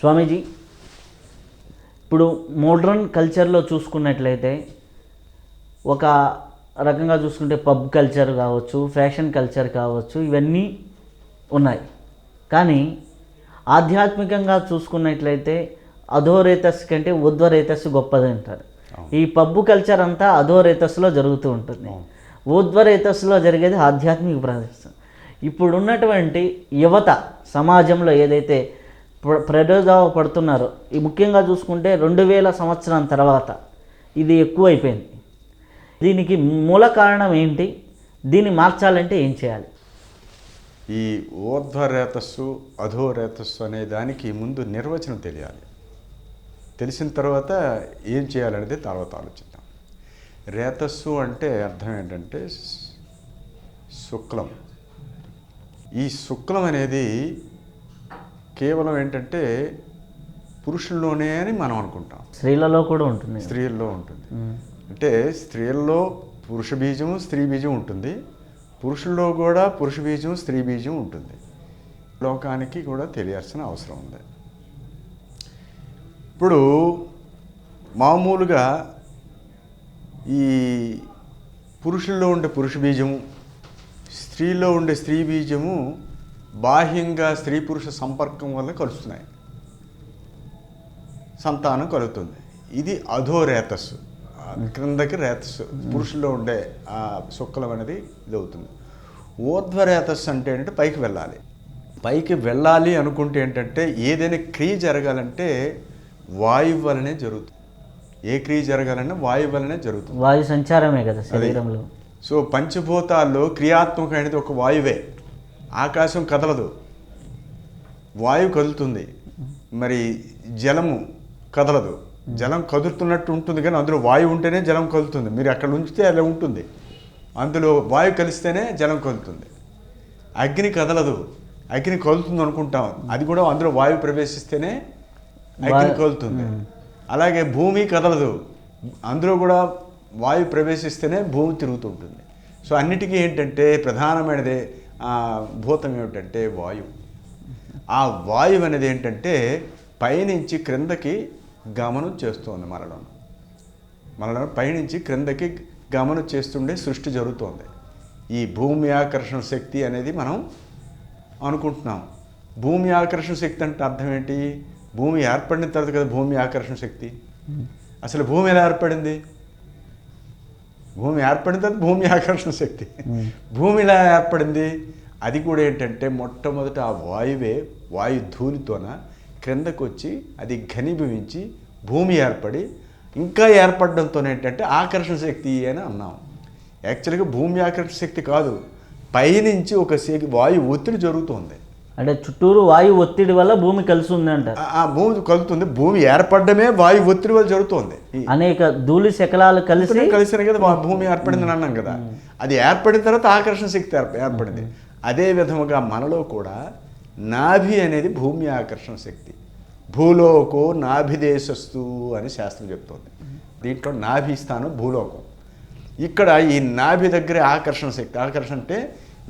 స్వామీజీ, ఇప్పుడు మోడ్రన్ కల్చర్లో చూసుకున్నట్లయితే ఒక రకంగా చూసుకుంటే పబ్ కల్చర్ కావచ్చు, ఫ్యాషన్ కల్చర్ కావచ్చు, ఇవన్నీ ఉన్నాయి. కానీ ఆధ్యాత్మికంగా చూసుకున్నట్లయితే అధోరేతస్ కంటే ఊర్ధ్వరేతస్సు గొప్పది అంటారు. ఈ పబ్బు కల్చర్ అంతా అధోరేతస్సులో జరుగుతూ ఉంటుంది. ఊర్ధ్వరేతస్సులో జరిగేది ఆధ్యాత్మిక ప్రదర్శన. ఇప్పుడున్నటువంటి యువత సమాజంలో ఏదైతే ప్రయోజనపడుతున్నారో, ఈ ముఖ్యంగా చూసుకుంటే 2000 సంవత్సరం తర్వాత ఇది ఎక్కువైపోయింది. దీనికి మూల కారణం ఏంటి? దీన్ని మార్చాలంటే ఏం చేయాలి? ఈ ఊర్ధ్వరేతస్సు అధోరేతస్సు అనే దానికి ముందు నిర్వచనం తెలియాలి. తెలిసిన తర్వాత ఏం చేయాలనేది తర్వాత ఆలోచిద్దాం. రేతస్సు అంటే అర్థం ఏంటంటే శుక్లం. ఈ శుక్లం అనేది కేవలం ఏంటంటే పురుషుల్లోనే అని మనం అనుకుంటాం. స్త్రీలలో కూడా ఉంటుంది. స్త్రీల్లో ఉంటుంది. అంటే స్త్రీల్లో పురుష బీజము స్త్రీ బీజం ఉంటుంది, పురుషుల్లో కూడా పురుష బీజం స్త్రీ బీజం ఉంటుంది. లోకానికి కూడా తెలియాల్సిన అవసరం ఉంది. ఇప్పుడు మామూలుగా ఈ పురుషుల్లో ఉండే పురుష బీజము, స్త్రీలో ఉండే స్త్రీ బీజము బాహ్యంగా స్త్రీ పురుష సంపర్కం వల్ల కలుస్తున్నాయి, సంతానం కలుగుతుంది. ఇది అధోరేతస్సు, క్రిందకి రేతస్సు, పురుషుల్లో ఉండే ఆ శుక్లం అనేది ఇది అవుతుంది. ఊర్ధ్వరేతస్సు అంటే ఏంటంటే పైకి వెళ్ళాలి. పైకి వెళ్ళాలి అనుకుంటే ఏంటంటే ఏదైనా క్రియ జరగాలంటే వాయువు వలనే జరుగుతుంది. ఏ క్రియ జరగాలన్నా వాయువు వలనే జరుగుతుంది. వాయు సంచారమే కదా శరీరంలో. సో పంచభూతాల్లో క్రియాత్మకమైనది ఒక వాయువే. ఆకాశం కదలదు, వాయువు కదులుతుంది. మరి జలము కదలదు, జలం కదులుతున్నట్టు ఉంటుంది, కానీ అందులో వాయువు ఉంటేనే జలం కదులుతుంది. మీరు అక్కడ ఉంచితే అలా ఉంటుంది, అందులో వాయువు కలిస్తేనే జలం కదులుతుంది. అగ్ని కదలదు, అగ్ని కదులుతుంది అనుకుంటాం, అది కూడా అందులో వాయువు ప్రవేశిస్తేనే అగ్ని కదులుతుంది. అలాగే భూమి కదలదు, అందులో కూడా వాయువు ప్రవేశిస్తేనే భూమి తిరుగుతుంటుంది. సో అన్నిటికీ ఏంటంటే ప్రధానమైనదే భూతం ఏమిటంటే వాయువు. ఆ వాయువు అనేది ఏంటంటే పైనుంచి క్రిందకి గమనం చేస్తుంది. మనలో పైనుంచి క్రిందకి గమనం చేస్తుండే సృష్టి జరుగుతోంది. ఈ భూమి ఆకర్షణ శక్తి అనేది మనం అనుకుంటున్నాం. భూమి ఆకర్షణ శక్తి అంటే అర్థం ఏంటి? భూమి ఏర్పడిన తర్వాత కదా భూమి ఆకర్షణ శక్తి. అసలు భూమి ఎలా ఏర్పడింది? భూమి ఏర్పడిన తర్వాత భూమి ఆకర్షణ శక్తి. భూమి ఎలా ఏర్పడింది? అది కూడా ఏంటంటే మొట్టమొదట ఆ వాయువే వాయు ధూళితోన క్రిందకు వచ్చి అది ఘనీభవించి భూమి ఏర్పడి ఇంకా ఏర్పడడంతో ఏంటంటే ఆకర్షణ శక్తి అని అన్నాం. యాక్చువల్గా భూమి ఆకర్షణ శక్తి కాదు, పైనుంచి ఒక వాయు ఒత్తిడి జరుగుతుంది. అంటే చుట్టూరు వాయు ఒత్తిడి వల్ల భూమి కలిసి ఉంది అంటారు. భూమి కలుగుతుంది. భూమి ఏర్పడమే వాయు ఒత్తిడి వల్ల జరుగుతుంది. అనేక ధూళి శకలాలు కలిసిన కదా భూమి ఏర్పడిందని అన్నాం కదా. అది ఏర్పడిన తర్వాత ఆకర్షణ శక్తి ఏర్పడింది. అదే విధముగా మనలో కూడా నాభి అనేది భూమి ఆకర్షణ శక్తి. భూలోకో నాభిదేశస్తు అని శాస్త్రం చెప్తోంది. దీంట్లో నాభి స్థానం భూలోకం. ఇక్కడ ఈ నాభి దగ్గర ఆకర్షణ శక్తి. ఆకర్షణ అంటే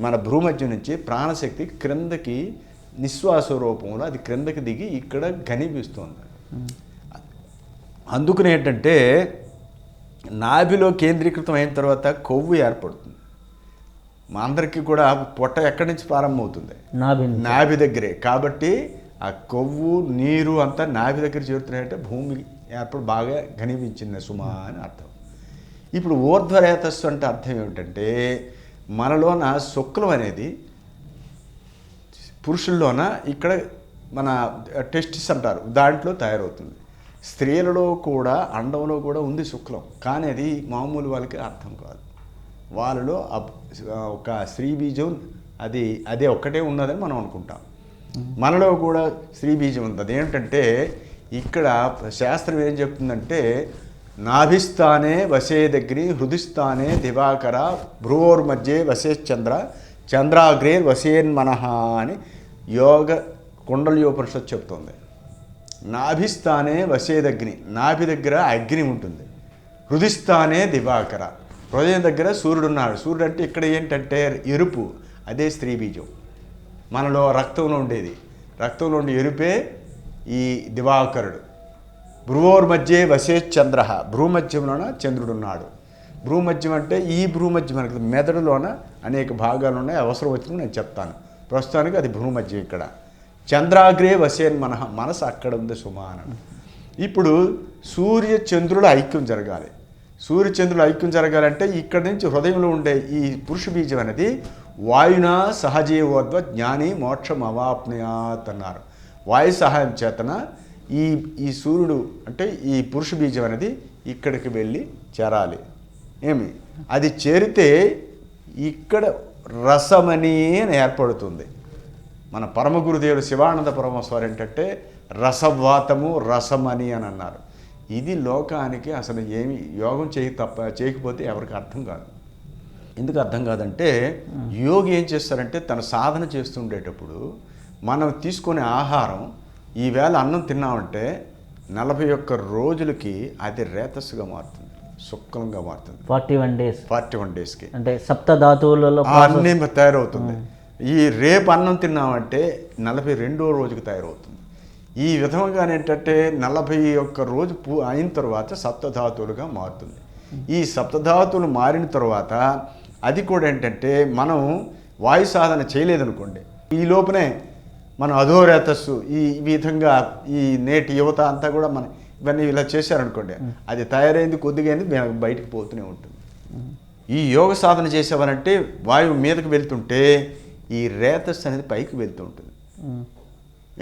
మన భూమధ్య నుంచి ప్రాణశక్తి క్రిందకి నిశ్వాస రూపంలో అది క్రిందకి దిగి ఇక్కడ ఘనీపిస్తుంది. అందుకని ఏంటంటే నాభిలో కేంద్రీకృతం అయిన తర్వాత కొవ్వు ఏర్పడుతుంది. మా అందరికీ కూడా పొట్ట ఎక్కడి నుంచి ప్రారంభమవుతుంది? నాభి దగ్గరే. కాబట్టి ఆ కొవ్వు నీరు అంతా నాభి దగ్గర చేరుతున్నాయంటే భూమి ఏర్పడి బాగా ఘనీపించింది సుమా అని అర్థం. ఇప్పుడు ఊర్ధ్వరేతస్సు అంటే అర్థం ఏమిటంటే మనలోన శుక్లం అనేది పురుషుల్లోన ఇక్కడ మన టెస్టిస్ అంటారు, దాంట్లో తయారవుతుంది. స్త్రీలలో కూడా అండంలో కూడా ఉంది శుక్లం, కానీ అది మామూలు వాళ్ళకి అర్థం కాదు. వాళ్ళలో ఒక స్త్రీ బీజం అదే ఒక్కటే ఉన్నదని మనం అనుకుంటాం. మనలో కూడా స్త్రీ బీజం ఉంది. అదేంటంటే ఇక్కడ శాస్త్రం ఏం చెప్తుందంటే నాభిస్థానే వసేదగ్ని హృదిస్థానే దివాకర భ్రువోర్మధ్యే వసేశ్చంద్ర చంద్రాగ్రే వసేన్మనః అని యోగ కుండలియోపనిషత్తు చెప్తుంది. నాభిస్థానే వసేదగ్ని, నాభి దగ్గర అగ్ని ఉంటుంది. హృదిస్థానే దివాకర, హృదయం దగ్గర సూర్యుడు ఉన్నాడు. సూర్యుడు అంటే ఇక్కడ ఏంటంటే ఎరుపు, అదే స్త్రీ బీజం. మనలో రక్తంలో ఉండేది, రక్తంలో ఉండే ఎరుపే ఈ దివాకరుడు. భ్రువోర్మధ్యే వసే చంద్ర, భ్రూమధ్యంలోన చంద్రుడున్నాడు. భ్రూమధ్యం అంటే ఈ భ్రూమధ్యం మనకి మెదడులోన అనేక భాగాలు ఉన్నాయి, అవసరం వచ్చినప్పుడు నేను చెప్తాను. ప్రస్తుతానికి అది భ్రూమధ్యం. ఇక్కడ చంద్రాగ్రే వసేన్ మనసు అక్కడ ఉంది సుమానం. ఇప్పుడు సూర్య చంద్రుల ఐక్యం జరగాలి. సూర్య చంద్రుల ఐక్యం జరగాలంటే ఇక్కడి నుంచి హృదయంలో ఉండే ఈ పురుష బీజం అనేది వాయునా సహజీవోద్వ జ్ఞాని మోక్షం అవాప్నుయాత్ అన్నారు. వాయు సహాయం చేతన ఈ సూర్యుడు అంటే ఈ పురుష బీజం అనేది ఇక్కడికి వెళ్ళి చేరాలి. అది చేరితే ఇక్కడ రసమని ఏర్పడుతుంది. మన పరమ గురుదేవుడు శివానంద పరమేశ్వరు ఏంటంటే రసవాతము రసమని అని అన్నారు. ఇది లోకానికి అసలు ఏమి యోగం చేయకపోతే ఎవరికి అర్థం కాదు. ఎందుకు అర్థం కాదంటే యోగి ఏం చేస్తారంటే తన సాధన చేస్తుండేటప్పుడు మనం తీసుకునే ఆహారం ఈవేళ అన్నం తిన్నామంటే 41 రోజులకి అది రేతస్సుగా మారుతుంది, శుక్లంగా మారుతుంది. 41 డేస్కి అంటే సప్తధాతువులలో అన్నీ తయారవుతుంది. ఈ రేపు అన్నం తిన్నామంటే 42వ రోజుకి తయారవుతుంది. ఈ విధంగా ఏంటంటే 41 రోజు అయిన తర్వాత సప్తధాతువులుగా మారుతుంది. ఈ సప్తధాతువులు మారిన తర్వాత అది కూడా ఏంటంటే మనం వాయు సాధన చేయలేదనుకోండి, ఈ లోపనే మనం అధోరేతస్సు ఈ విధంగా ఈ నేటి యువత అంతా కూడా మనం ఇవన్నీ ఇలా చేశారనుకోండి, అది తయారైంది కొద్దిగా బయటకు పోతూనే ఉంటుంది. ఈ యోగ సాధన చేసేవారంటే వాయువు మీదకి వెళ్తుంటే ఈ రేతస్సు అనేది పైకి వెళ్తూ ఉంటుంది.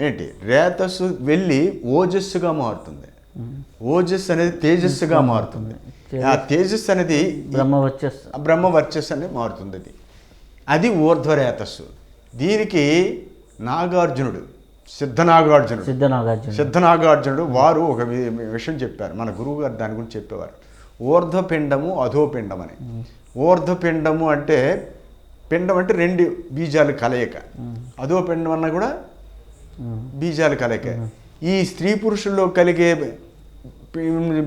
ఏంటి రేతస్సు వెళ్ళి ఓజస్సుగా మారుతుంది. ఓజస్సు అనేది తేజస్సుగా మారుతుంది. ఆ తేజస్సు అనేది బ్రహ్మవర్చస్సు అనేది మారుతుంది. అది ఊర్ధ్వరేతస్సు. దీనికి నాగార్జునుడు సిద్ధనాగార్జునుడు వారు ఒక విషయం చెప్పారు. మన గురువు గారు దాని గురించి చెప్పేవారు. ఊర్ధ్వపిండము అధోపిండం అని. ఊర్ధ్వపిండము అంటే పిండం అంటే 2 బీజాలు కలయిక, అధోపిండం అన్న కూడా బీజాలు కలయిక. ఈ స్త్రీ పురుషుల్లో కలిగే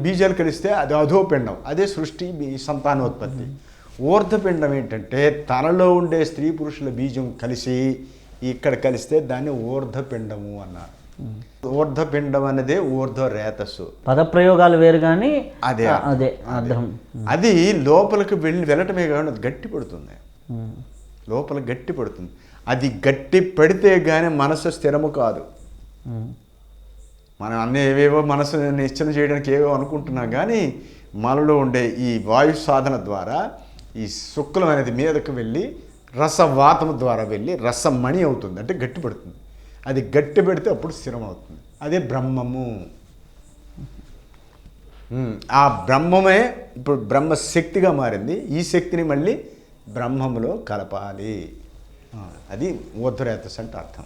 బీజాలు కలిస్తే అది అధోపిండం, అదే సృష్టి సంతానోత్పత్తి. ఊర్ధ్వపిండం ఏంటంటే తనలో ఉండే స్త్రీ పురుషుల బీజం కలిసి ఇక్కడ కలిస్తే దాన్ని ఊర్ధ్వపిండము అన్నారు. ఊర్ధ్వపిండం అనేది ఊర్ధ్వ రేతస్సు. పదప్రయోగాలు వేరు కానీ అదే అర్థం. అది లోపలికి వెళ్ళటమే కానీ అది గట్టి పడుతుంది, లోపల గట్టి పడుతుంది. అది గట్టి పడితే కానీ మనసు స్థిరము కాదు. మనం అన్నీ ఏవేవో మనసు నిశ్చయం చేయడానికి ఏవో అనుకుంటున్నాం కానీ మనలో ఉండే ఈ వాయు సాధన ద్వారా ఈ శుక్లం అనేది మీదకు వెళ్ళి రసవాతము ద్వారా వెళ్ళి రసమణి అవుతుంది, అంటే గట్టి పడుతుంది. అది గట్టి పెడితే అప్పుడు స్థిరం అవుతుంది. అదే బ్రహ్మము. ఆ బ్రహ్మమే ఇప్పుడు బ్రహ్మశక్తిగా మారింది. ఈ శక్తిని మళ్ళీ బ్రహ్మములో కలపాలి. అది ఊర్ధ్వరేతస్సు అంటే అర్థం.